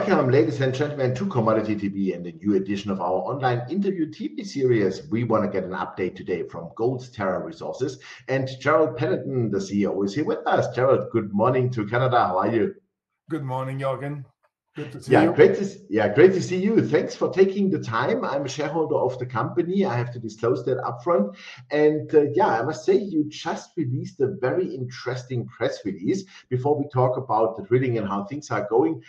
Welcome, ladies and gentlemen, to Commodity.TV and a new edition of our online interview TV series. We want to get an update today from Gold's Terra Resources, and Gerald Panneton, the CEO, is here with us. Gerald, good morning to Canada. How are you? Good morning, Jorgen. Good to see you. Great to see you. Thanks for taking the time. I'm a shareholder of the company. I have to disclose that upfront. And I must say, you just released a very interesting press release. Before we talk about the drilling and how things are going,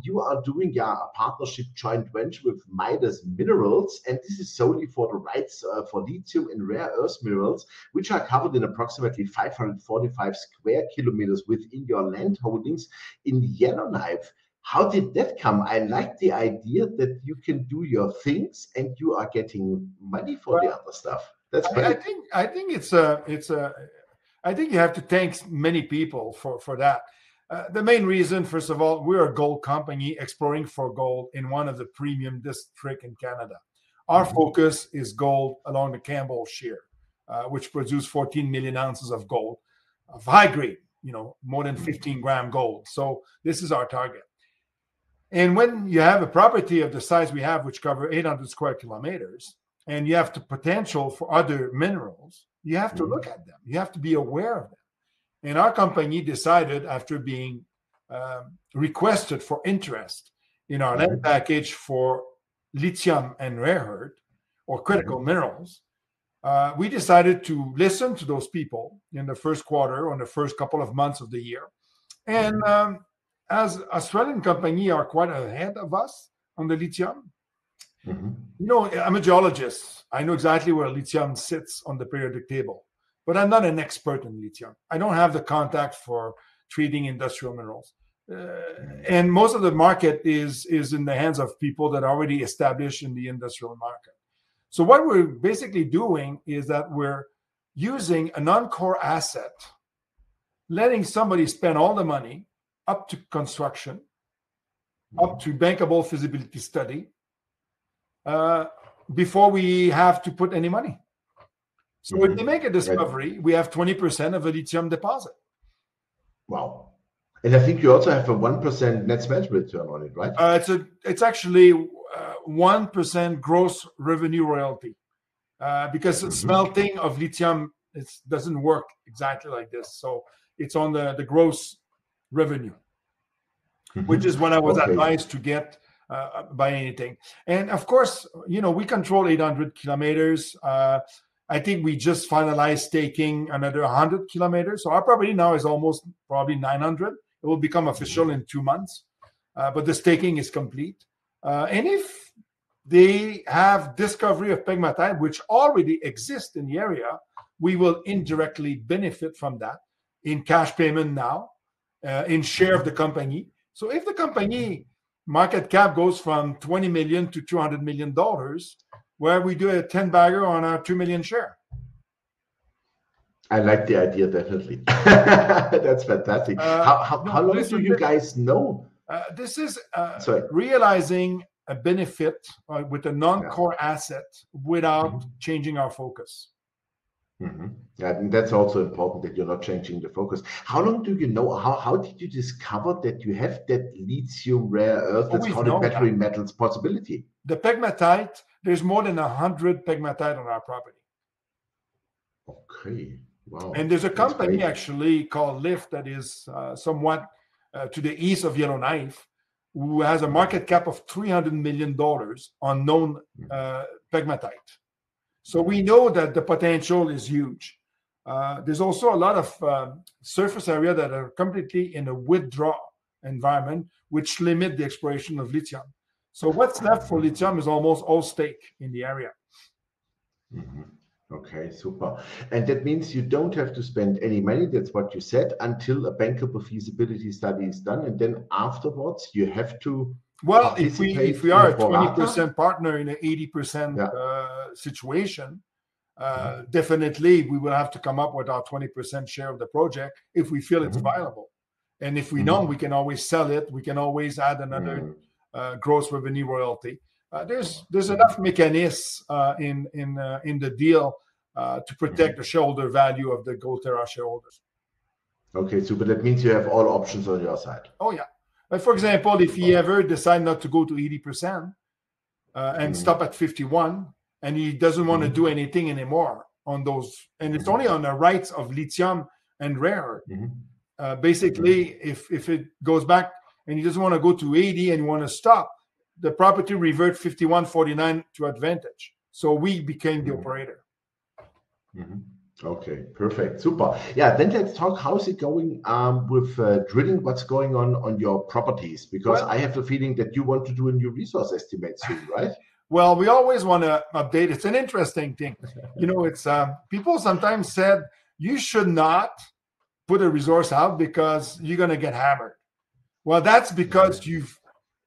you are doing a partnership joint venture with Midas Minerals, and this is solely for the rights for lithium and rare earth minerals, which are covered in approximately 545 square kilometers within your land holdings in Yellowknife. How did that come? I like the idea that you can do your things and you are getting money for the other stuff. That's great. I think I think you have to thank many people for that. The main reason, first of all, we're a gold company exploring for gold in one of the premium districts in Canada. Our focus is gold along the Campbell Shear, which produce 14 million ounces of gold, of high grade, more than 15-gram gold. So this is our target. And when you have a property of the size we have, which cover 800 square kilometers, and you have the potential for other minerals, you have to look at them. You have to be aware of them. And our company decided, after being requested for interest in our land package for lithium and rare earth or critical minerals, we decided to listen to those people in the first quarter or in the first couple of months of the year. And as Australian company are quite ahead of us on the lithium. I'm a geologist. I know exactly where lithium sits on the periodic table, but I'm not an expert in lithium. I don't have the contact for treating industrial minerals. And most of the market is in the hands of people that are already established in the industrial market. So what we're basically doing is that we're using a non-core asset, letting somebody spend all the money up to construction, up to bankable feasibility study, before we have to put any money. So if they make a discovery, we have 20% of a lithium deposit. Wow. And I think you also have a 1% net smelter return on it, right? It's actually 1% gross revenue royalty, because smelting of lithium doesn't work exactly like this. So it's on the gross revenue, which is what I was advised to get by anything. And of course, we control 800 kilometers. I think we just finalized staking another 100 kilometers. So our property now is almost probably 900. It will become official in 2 months, but the staking is complete. And if they have discovery of pegmatite, which already exists in the area, we will indirectly benefit from that in cash payment now, in share of the company. So if the company market cap goes from $20 million to $200 million, where we do a 10-bagger on our 2 million share. I like the idea, definitely. That's fantastic. How long do you guys know? This is realizing a benefit with a non-core asset without changing our focus. Yeah, and that's also important that you're not changing the focus. How long do you know? How did you discover that you have that lithium rare earth, let's call it battery metals possibility? The pegmatite, there's more than 100 pegmatite on our property. Okay, wow. And there's a company actually called Lift that is somewhat to the east of Yellowknife, who has a market cap of $300 million on known pegmatite. So we know that the potential is huge. There's also a lot of surface area that are completely in a withdraw environment, which limit the exploration of lithium. So what's left for lithium is almost all stake in the area. Okay, super. And that means you don't have to spend any money, that's what you said, until a bankable feasibility study is done. And then afterwards, you have to if we are a 20% partner in an 80% situation, definitely we will have to come up with our 20% share of the project if we feel it's viable. And if we don't, we can always sell it. We can always add another gross revenue royalty. There's enough mechanisms in the deal to protect the shareholder value of the Gold Terra shareholders. Okay, super. That means you have all options on your side. Oh yeah. Like, for example, if he ever decide not to go to 80% and stop at 51, and he doesn't want to do anything anymore on those, and it's only on the rights of lithium and rare. Basically, if it goes back and he doesn't want to go to 80 and you want to stop, the property revert 51.49 to advantage. So we became the operator. Okay, perfect, super. Yeah, then let's talk. How's it going with drilling? What's going on your properties? Because I have a feeling that you want to do a new resource estimate soon, right? Well, we always want to update. It's an interesting thing. You know, it's people sometimes said you should not put a resource out because you're going to get hammered. Well, that's because you've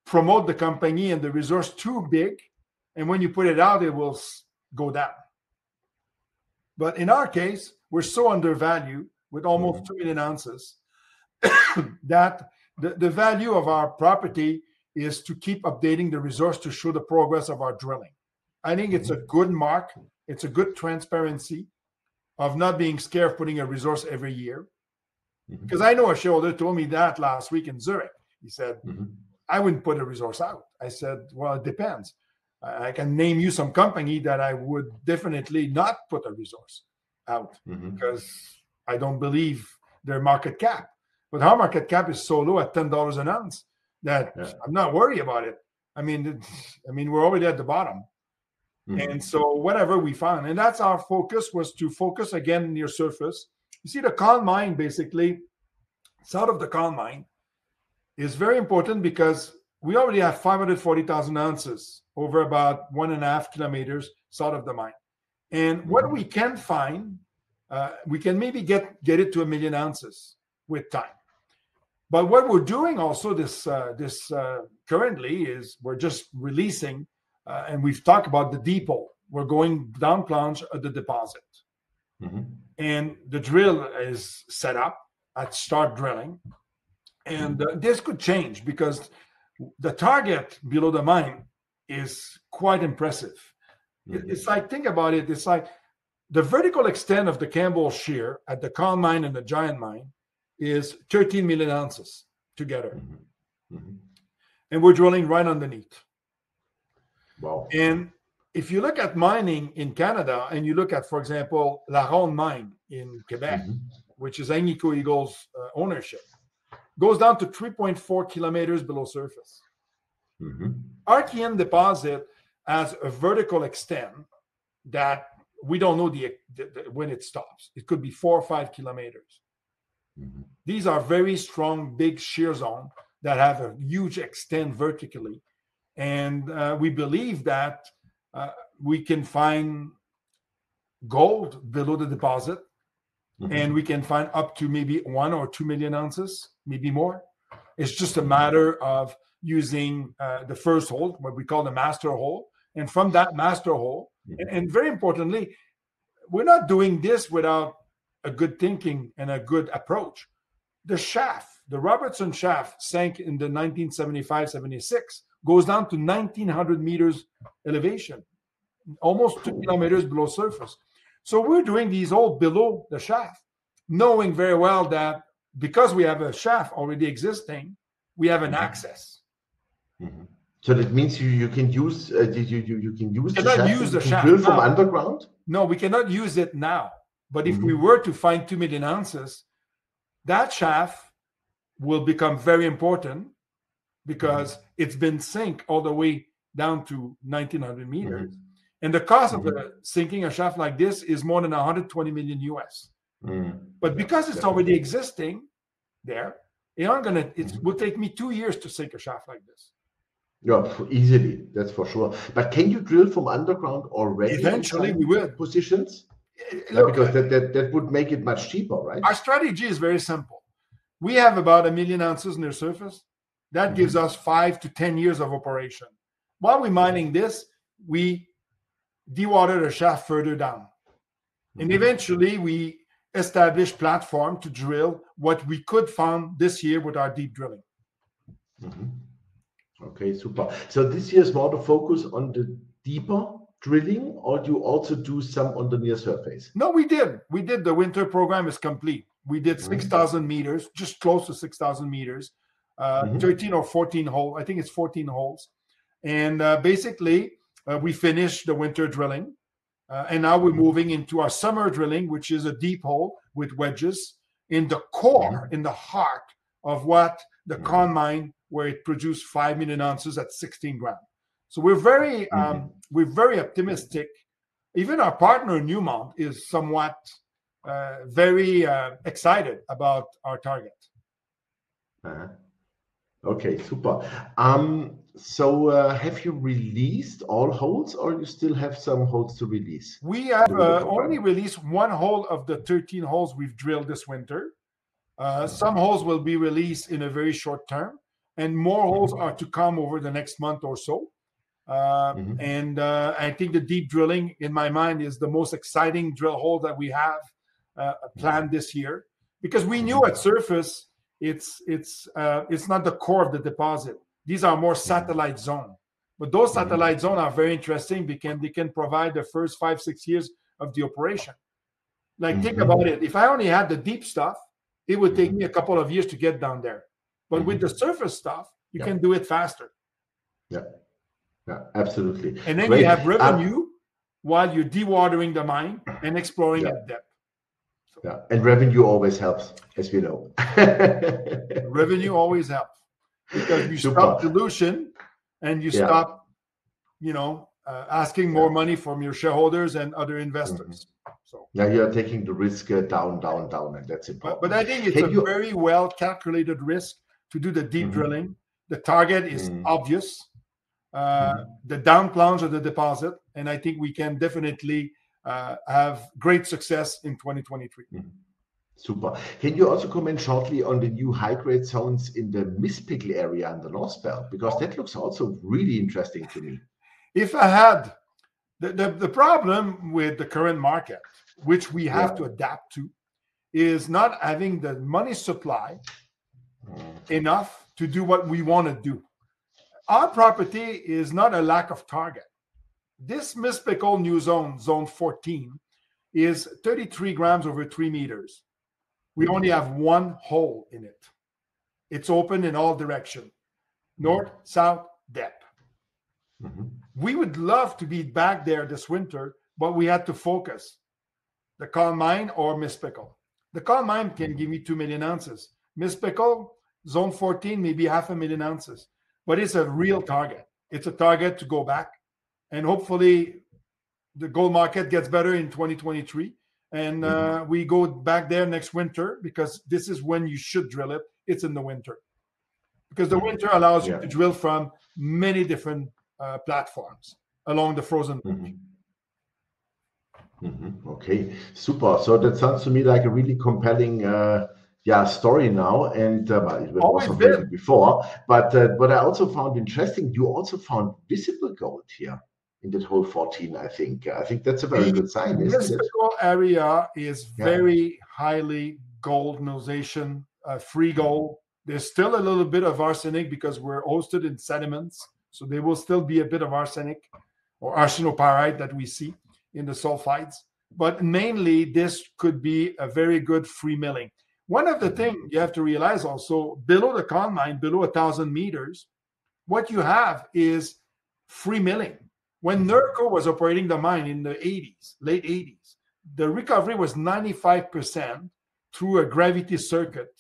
promote the company and the resource too big, and when you put it out, it will go down. But in our case, we're so undervalued with almost 2 million ounces that the value of our property is to keep updating the resource to show the progress of our drilling. I think it's a good mark. It's a good transparency of not being scared of putting a resource every year. Because I know a shareholder told me that last week in Zurich. He said, I wouldn't put a resource out. I said, well, it depends. I can name you some company that I would definitely not put a resource out because I don't believe their market cap. But our market cap is so low at $10 an ounce that I'm not worried about it. I mean, we're already at the bottom. And so whatever we found, and that's our focus, was to focus again near surface. You see, the Con mine, basically, south of the Con mine, is very important because we already have 540,000 ounces over about 1.5 kilometers south of the mine. And what we can find, we can maybe get it to 1 million ounces with time. But what we're doing also this currently is we're just releasing, and we've talked about the depot. We're going down plunge at the deposit. And the drill is set up at start drilling. And this could change because the target below the mine is quite impressive. It's like, think about it, it's like the vertical extent of the Campbell Shear at the Con mine and the Giant mine is 13 million ounces together. And we're drilling right underneath. Wow. And if you look at mining in Canada and you look at, for example, La Ronde mine in Quebec, which is Agnico Eagle's ownership, goes down to 3.4 kilometers below surface. RTM deposit has a vertical extent that we don't know when it stops. It could be 4 or 5 kilometers. These are very strong, big shear zone that have a huge extent vertically. And we believe that we can find gold below the deposit, and we can find up to maybe 1 or 2 million ounces, maybe more. It's just a matter of using the first hole, what we call the master hole. And from that master hole, and very importantly, we're not doing this without a good thinking and a good approach. The shaft, the Robertson shaft, sank in the 1975-76, goes down to 1,900 meters elevation, almost 2 kilometers below surface. So we're doing these all below the shaft, knowing very well that because we have a shaft already existing, we have an access. So that means you can use you can use the shaft shaft drill from underground? No, we cannot use it now. But if we were to find 2 million ounces, that shaft will become very important because it's been sink all the way down to 1,900 meters. And the cost of sinking a shaft like this is more than 120 million US. But because it's already existing there, it will take me 2 years to sink a shaft like this. Yeah, easily, that's for sure. But can you drill from underground already? Eventually, we will. Positions? Look, because that would make it much cheaper, right? Our strategy is very simple. We have about 1 million ounces near surface. That gives us 5 to 10 years of operation. While we're mining this, we dewater the shaft further down. And eventually, we establish platform to drill what we could find this year with our deep drilling. Okay, super. So this year is more the focus on the deeper drilling, or do you also do some on the near surface? No, we did. The winter program is complete. We did 6,000 meters, just close to 6,000 meters 13 or 14 holes. I think it's 14 holes. And basically, we finished the winter drilling. And now we're moving into our summer drilling, which is a deep hole with wedges in the core, in the heart of what the Con mine, where it produced 5 million ounces at 16 grams. So we're very optimistic. Even our partner Newmont is somewhat very excited about our target. Okay, super. So have you released all holes, or you still have some holes to release? We have only released one hole of the 13 holes we've drilled this winter. Some holes will be released in a very short term, and more holes are to come over the next month or so. And I think the deep drilling, in my mind, is the most exciting drill hole that we have planned this year, because we knew at surface it's not the core of the deposit. These are more satellite zone, but those satellite zone are very interesting because they can provide the first 5-6 years of the operation. Like, think about it. If I only had the deep stuff, it would take me a couple of years to get down there. But with the surface stuff, you can do it faster. Yeah, absolutely. And then you have revenue while you're dewatering the mine and exploring at depth. So. And revenue always helps, as we know. Revenue always helps because you stop dilution and you stop, asking more money from your shareholders and other investors. So now you're taking the risk down, and that's important. But I think it's a very well calculated risk to do the deep drilling. The target is obvious. The down plunge of the deposit, and I think we can definitely have great success in 2023. Super. Can you also comment shortly on the new high-grade zones in the Mispickle area and the North Belt? Because that looks also really interesting to me. If I had the problem with the current market, which we have to adapt to, is not having the money supply enough to do what we want to do. Our property is not a lack of target. This Mispickle new zone, zone 14, is 33 grams over 3 meters. We only have one hole in it. It's open in all directions, north, south, depth. We would love to be back there this winter, but we had to focus. The Con mine or Mispickle. The Con mine can give me 2 million ounces. Mispickle, zone 14, maybe 500,000 ounces. But it's a real target. It's a target to go back. And hopefully the gold market gets better in 2023. And we go back there next winter, because this is when you should drill it. It's in the winter. Because the winter allows you to drill from many different platforms along the frozen beach. Okay, super. So that sounds to me like a really compelling story now, and it was already before. But what I also found interesting, you also found visible gold here in that whole 14. I think that's a very good sign. This area is very highly gold mineralization, free gold. There's still a little bit of arsenic because we're hosted in sediments, so there will still be a bit of arsenic or arsenopyrite that we see in the sulfides. But mainly, this could be a very good free milling. One of the things you have to realize also, below the Con mine, below 1,000 meters, what you have is free milling. When NERCO was operating the mine in the 80s, late 80s, the recovery was 95% through a gravity circuit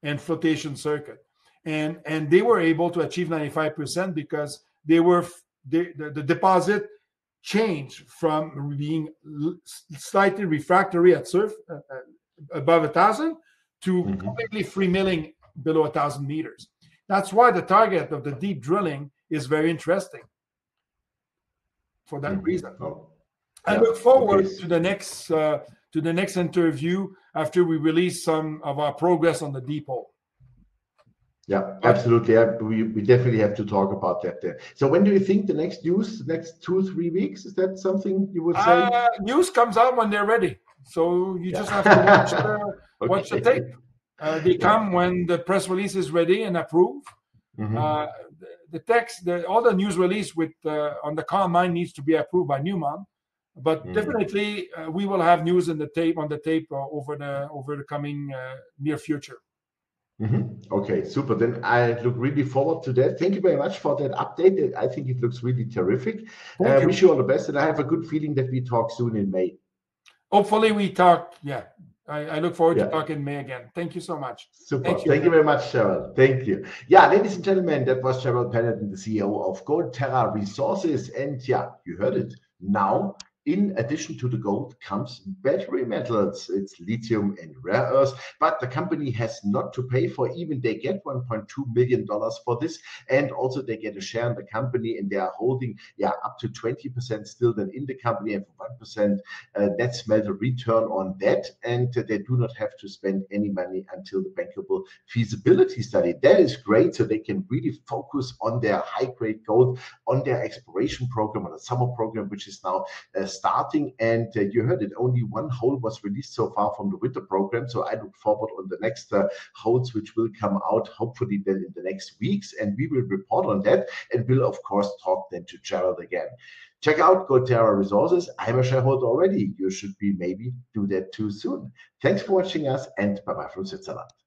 and flotation circuit. And they were able to achieve 95% because the deposit changed from being slightly refractory at surface above 1,000 to completely free milling below 1,000 meters. That's why the target of the deep drilling is very interesting for that reason. I look forward to the next interview after we release some of our progress on the deep hole. Yeah, absolutely. We definitely have to talk about that there. So when do you think the next news, the next 2-3 weeks? Is that something you would say? News comes out when they're ready. So you just have to watch the tape. They come when the press release is ready and approved. The text, all the news release with on the Con mine needs to be approved by Newmont. But definitely, we will have news on the tape over the coming near future. Okay, super. Then I look really forward to that. Thank you very much for that update. I think it looks really terrific. Thank you. Wish you all the best, and I have a good feeling that we talk soon in May. Hopefully we talk. Yeah, I look forward to Yeah. talking in May again. Thank you so much. Super. Thank you. Thank you very much, Gerald. Thank you. Yeah, ladies and gentlemen, that was Gerald Panneton, the CEO of Gold Terra Resources. And yeah, you heard it. Now, in addition to the gold comes battery metals. It's lithium and rare earths. But the company has not to pay for, even they get $1.2 million for this. And also they get a share in the company, and they are holding up to 20% still then in the company, and 1% net smelter return on that. And they do not have to spend any money until the bankable feasibility study. That is great. So they can really focus on their high grade gold, on their exploration program, on the summer program, which is now starting. And you heard it, only one hole was released so far from the winter program. So I look forward on the next holes, which will come out hopefully then in the next weeks. And we will report on that, and will of course talk then to Gerald again. Check out Gold Terra Resources. I'm a shareholder already. You should be maybe do that too soon. Thanks for watching us, and bye-bye from Switzerland.